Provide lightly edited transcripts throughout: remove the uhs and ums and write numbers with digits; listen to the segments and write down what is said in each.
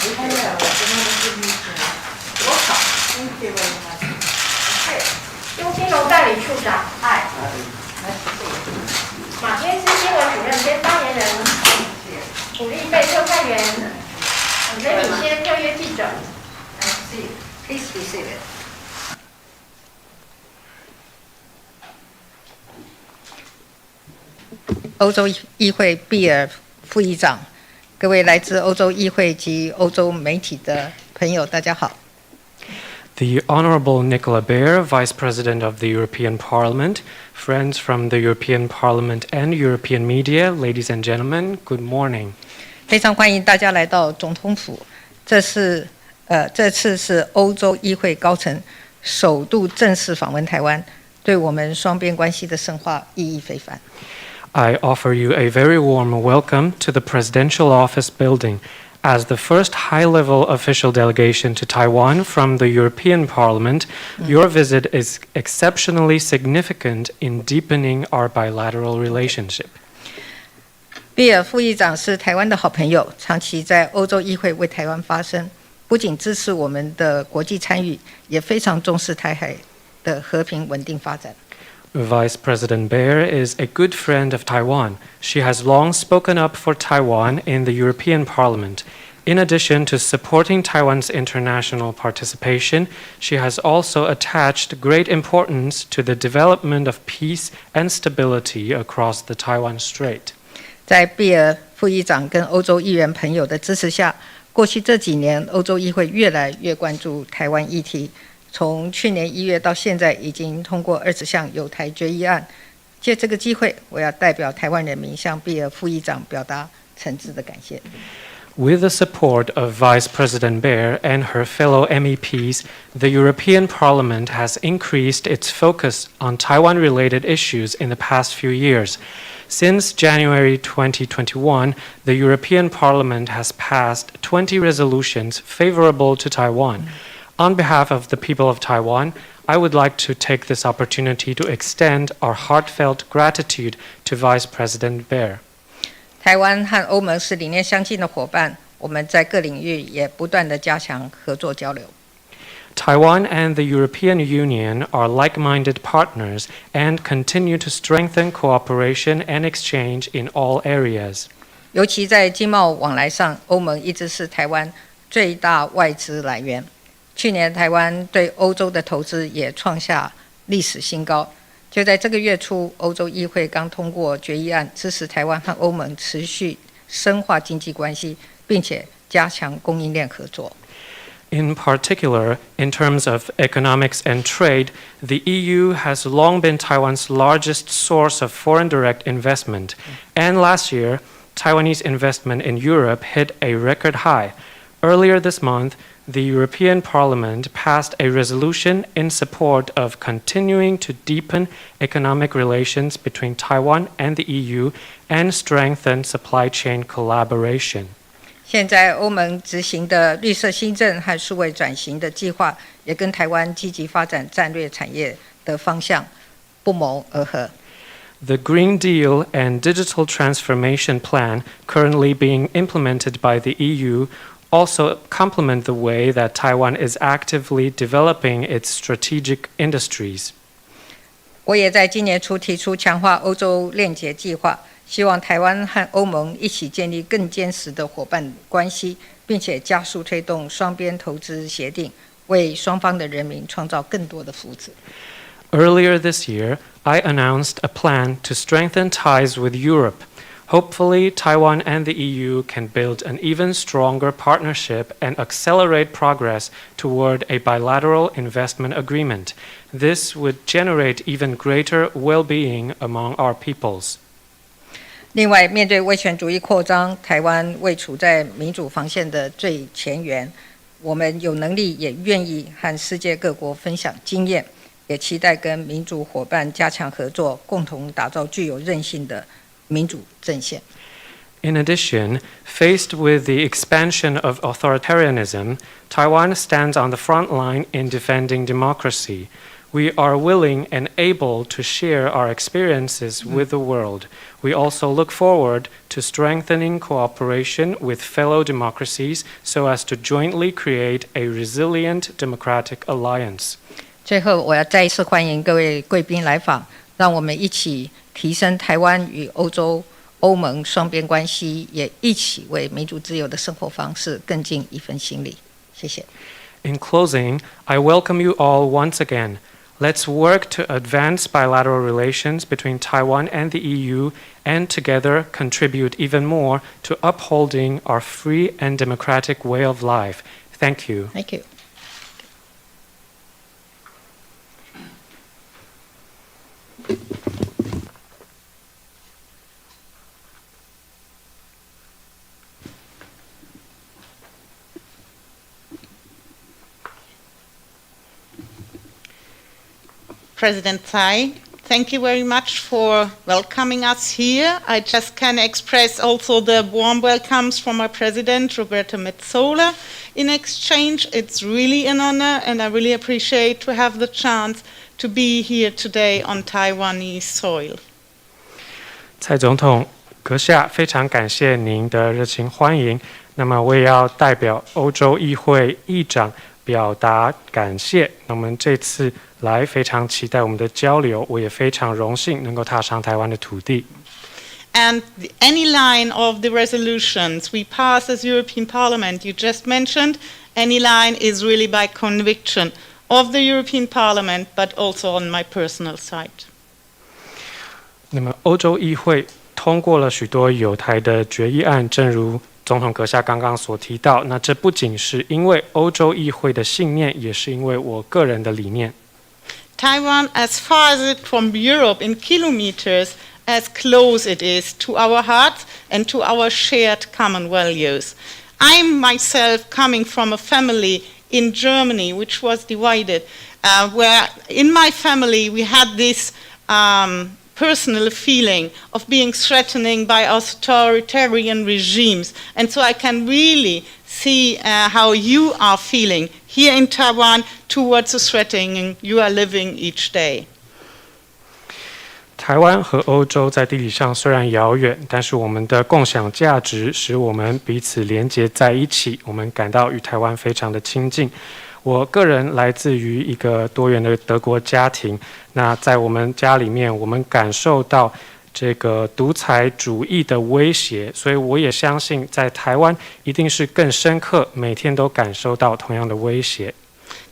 中金融代理处长艾，马天思新闻主任兼发言人，古力贝特派员，雷米先特约记者。Please be seated. 欧洲议会毕尔副议长，各位来自欧洲议会及欧洲媒体的朋友，大家好。The Honorable Nicola Beer, Vice President of the European Parliament, friends from the European Parliament and European media, ladies and gentlemen, good morning. 非常欢迎大家来到总统府，这次是欧洲议会高层首度正式访问台湾，对我们双边关系的深化意义非凡。I offer you a very warm welcome to the Presidential Office Building. As the first high-level official delegation to Taiwan from the European Parliament, your visit is exceptionally significant in deepening our bilateral relationship. 毕尔副议长是台湾的好朋友，长期在欧洲议会为台湾发声，不仅支持我们的国际参与，也非常重视台海的和平稳定发展。Vice President Beer is a good friend of Taiwan. She has long spoken up for Taiwan in the European Parliament. In addition to supporting Taiwan's international participation, she has also attached great importance to the development of peace and stability across the Taiwan Strait. 在毕尔副议长跟欧洲议员朋友的支持下，过去这几年，欧洲议会越来越关注台湾议题。从去年1月到现在，已经通过20项有台决议案。借这个机会，我要代表台湾人民向毕尔副议长表达诚挚的感谢。With the support of Vice President Beer and her fellow MEPs, the European Parliament has increased its focus on Taiwan-related issues in the past few years. Since January 2021, the European Parliament has passed 20 resolutions favorable to Taiwan. On behalf of the people of Taiwan, I would like to take this opportunity to extend our heartfelt gratitude to Vice President Beer. 台湾和欧盟是理念相近的伙伴，我们在各领域也不断地加强合作交流。Taiwan and the European Union are like-minded partners and continue to strengthen cooperation and exchange in all areas. 尤其在经贸往来上，欧盟一直是台湾最大外资来源。去年台湾对欧洲的投资也创下历史新高。就在这个月初，欧洲议会刚通过决议案，支持台湾和欧盟持续深化经济关系，并且加强供应链合作。In particular, in terms of economics and trade, the EU has long been Taiwan's largest source of foreign direct investment. And last year, Taiwanese investment in Europe hit a record high. Earlier this month, the European Parliament passed a resolution in support of continuing to deepen economic relations between Taiwan and the EU and strengthen supply chain collaboration. 现在欧盟执行的绿色新政和数位转型的计划，也跟台湾积极发展战略产业的方向不谋而合。The Green Deal and Digital Transformation Plan currently being implemented by the EU also complement the way that Taiwan is actively developing its strategic industries. 我也在今年初提出强化欧洲链结计划，希望台湾和欧盟一起建立更坚实的伙伴关系，并且加速推动双边投资协定，为双方的人民创造更多的福祉。Earlier this year, I announced a plan to strengthen ties with Europe. Hopefully, Taiwan and the EU can build an even stronger partnership and accelerate progress toward a bilateral investment agreement. This would generate even greater well-being among our peoples. 另外，面对威权主义扩张，台湾位处在民主防线的最前缘，我们有能力也愿意和世界各国分享经验，也期待跟民主伙伴加强合作，共同打造具有韧性的民主阵线。In addition, faced with the expansion of authoritarianism, Taiwan stands on the front line in defending democracy. We are willing and able to share our experiences with the world. We also look forward to strengthening cooperation with fellow democracies so as to jointly create a resilient democratic alliance. 最后，我要再一次欢迎各位贵宾来访，让我们一起提升台湾与欧盟双边关系，也一起为民主自由的生活方式更尽一份心力。谢谢。In closing, I welcome you all once again. Let's work to advance bilateral relations between Taiwan and the EU and together contribute even more to upholding our free and democratic way of life. Thank you. Thank you. President Tsai, thank you very much for welcoming us here. I just can express also the warm welcomes from our President, Roberto Metsola, in exchange. It's really an honor, and I really appreciate to have the chance to be here today on Taiwanese soil. 蔡总统阁下，非常感谢您的热情欢迎。那么我也要代表欧洲议会议长表达感谢。那我们这次来非常期待我们的交流，我也非常荣幸能够踏上台湾的土地。And any line of the resolutions we pass as European Parliament, you just mentioned, any line is really by conviction of the European Parliament, but also on my personal side. 那么欧洲议会通过了许多友台的决议案，正如总统阁下刚刚所提到，那这不仅是因为欧洲议会的信念，也是因为我个人的理念。Taiwan, as far as it from Europe in kilometers, as close it is to our hearts and to our shared common values. I'm myself coming from a family in Germany which was divided, where in my family we had this personal feeling of being threatened by authoritarian regimes. And so I can really see how you are feeling here in Taiwan towards the threatening you are living each day. 台湾和欧洲在地理上虽然遥远，但是我们的共享价值使我们彼此连结在一起，我们感到与台湾非常的亲近。我个人来自于一个多元的德国家庭，那在我们家里面，我们感受到这个独裁主义的威胁，所以我也相信在台湾一定是更深刻，每天都感受到同样的威胁。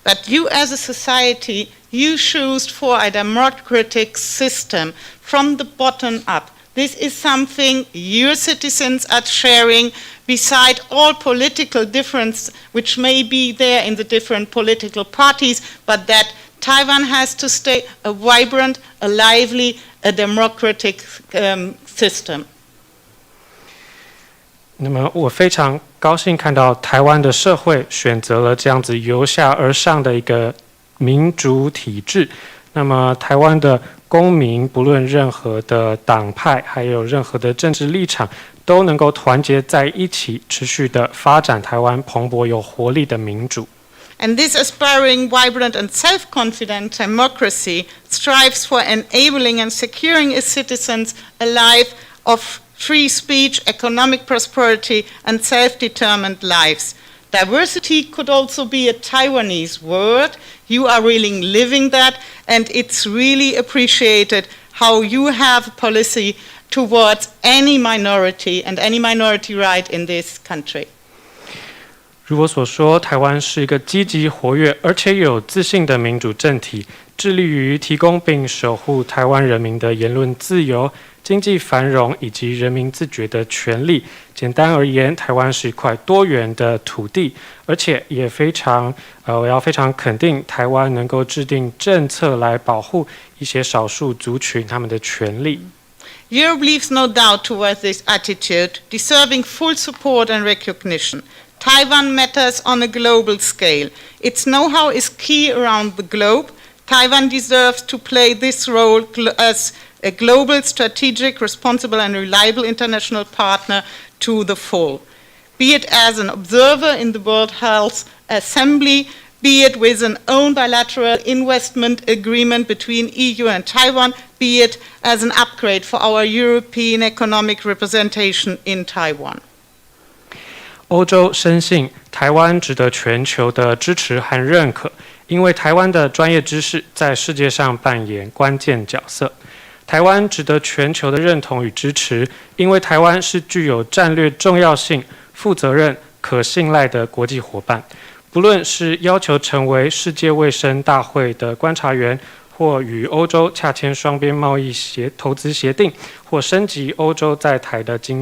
But you as a society, you choose for a democratic system from the bottom up. This is something your citizens are sharing beside all political difference which may be there in the different political parties, but that Taiwan has to stay a vibrant, a lively, a democratic system. 那么我非常高兴看到台湾的社会选择了这样子由下而上的一个民主体制。那么台湾的公民不论任何的党派还有任何的政治立场，都能够团结在一起，持续的发展台湾蓬勃有活力的民主。And this aspiring, vibrant and self-confident democracy strives for enabling and securing its citizens a life of free speech, economic prosperity and self-determined lives. Diversity could also be a Taiwanese word. You are really living that, and it's really appreciated how you have a policy towards any minority and any minority right in this country. 如我所说，台湾是一个积极活跃而且有自信的民主政体，致力于提供并守护台湾人民的言论自由、经济繁荣以及人民自觉的权利。简单而言，台湾是一块多元的土地，而且也我要非常肯定台湾能够制定政策来保护一些少数族群他们的权利。Europe leaves no doubt towards this attitude, deserving full support and recognition. Taiwan matters on a global scale. Its know-how is key around the globe. Taiwan deserves to play this role as a global, strategic, responsible, and reliable international partner to the full. Be it as an observer in the World Health Assembly, be it with an own bilateral investment agreement between EU and Taiwan, be it as an upgrade for our European economic representation in Taiwan. 欧洲深信台湾值得全球的支持和认可，因为台湾的专业知识在世界上扮演关键角色。台湾值得全球的认同与支持，因为台湾是具有战略重要性、负责任、可信赖的国际伙伴。不论是要求成为世界卫生大会的观察员，或与欧洲洽签双边贸易投资协定，或升级欧洲在台的经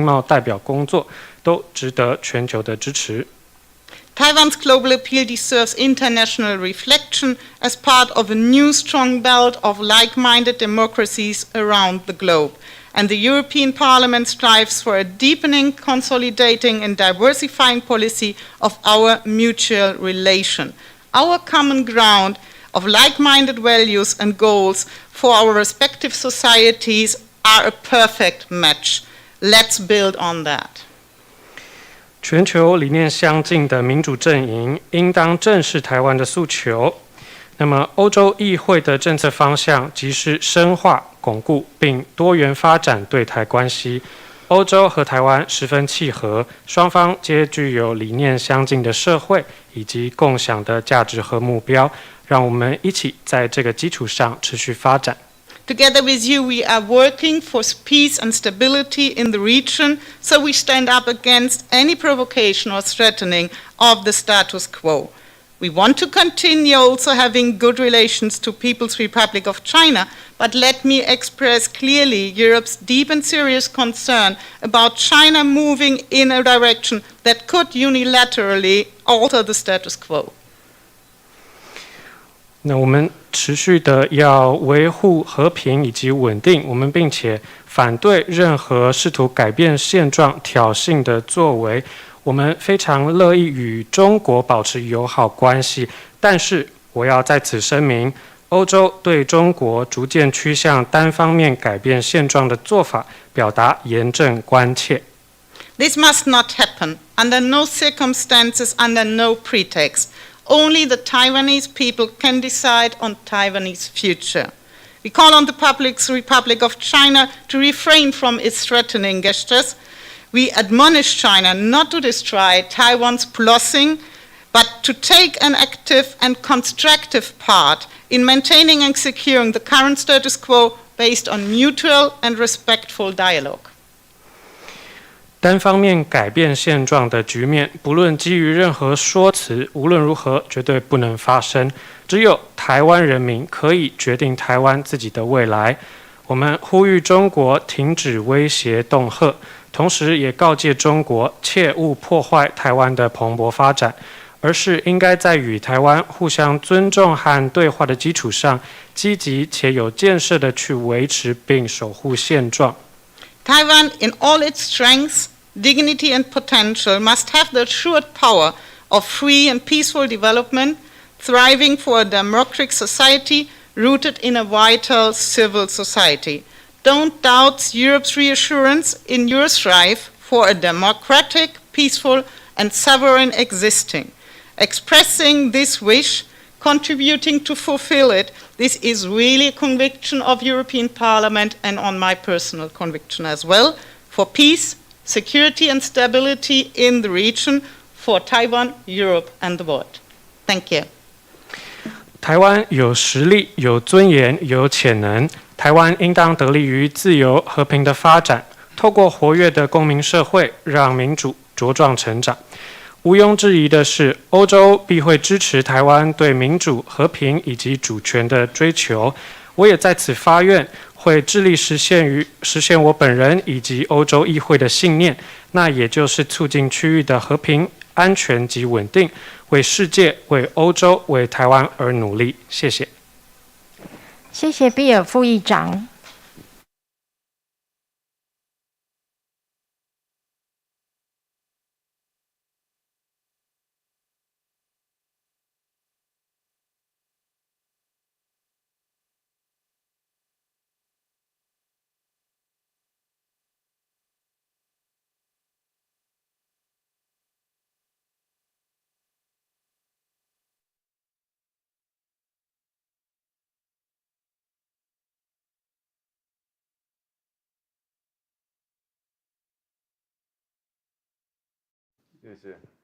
贸代表工作，都值得全球的支持。Taiwan's global appeal deserves international reflection as part of a new strong belt of like-minded democracies around the globe. And the European Parliament strives for a deepening, consolidating, and diversifying policy of our mutual relation. Our common ground of like-minded values and goals for our respective societies are a perfect match. Let's build on that. 全球理念相近的民主阵营应当正视台湾的诉求。那么，欧洲议会的政策方向即是深化、巩固并多元发展对台关系。欧洲和台湾十分契合，双方皆具有理念相近的社会以及共享的价值和目标。让我们一起在这个基础上持续发展。Together with you, we are working for peace and stability in the region, so we stand up against any provocation or threatening of the status quo. We want to continue also having good relations to People's Republic of China, but let me express clearly Europe's deep and serious concern about China moving in a direction that could unilaterally alter the status quo. 那我们持续的要维护和平以及稳定，我们并且反对任何试图改变现状、挑衅的作为。我们非常乐意与中国保持友好关系，但是我要在此声明，欧洲对中国逐渐趋向单方面改变现状的做法表达严正关切。This must not happen under no circumstances, under no pretext. Only the Taiwanese people can decide on Taiwanese future. We call on the People's Republic of China to refrain from its threatening gestures. We admonish China not to destroy Taiwan's blessing, but to take an active and constructive part in maintaining and securing the current status quo based on mutual and respectful dialogue. 单方面改变现状的局面，不论基于任何说辞，无论如何绝对不能发生。只有台湾人民可以决定台湾自己的未来。我们呼吁中国停止威胁恫吓，同时也告诫中国切勿破坏台湾的蓬勃发展，而是应该在与台湾互相尊重和对话的基础上，积极且有建设地去维持并守护现状。Taiwan, in all its strengths, dignity, and potential, must have the assured power of free and peaceful development, thriving for a democratic society rooted in a vital civil society. Don't doubt Europe's reassurance in your strive for a democratic, peaceful, and sovereign existing. Expressing this wish, contributing to fulfill it, this is really a conviction of European Parliament and on my personal conviction as well, for peace, security and stability in the region, for Taiwan, Europe and the world. Thank you. 台湾有实力、有尊严、有潜能，台湾应当得力于自由和平的发展，透过活跃的公民社会，让民主茁壮成长。毋庸置疑的是，欧洲必会支持台湾对民主、和平以及主权的追求。我也在此发愿，会致力实现我本人以及欧洲议会的信念，那也就是促进区域的和平、安全及稳定，为世界、为欧洲、为台湾而努力。谢谢。谢谢比尔副议长。谢谢。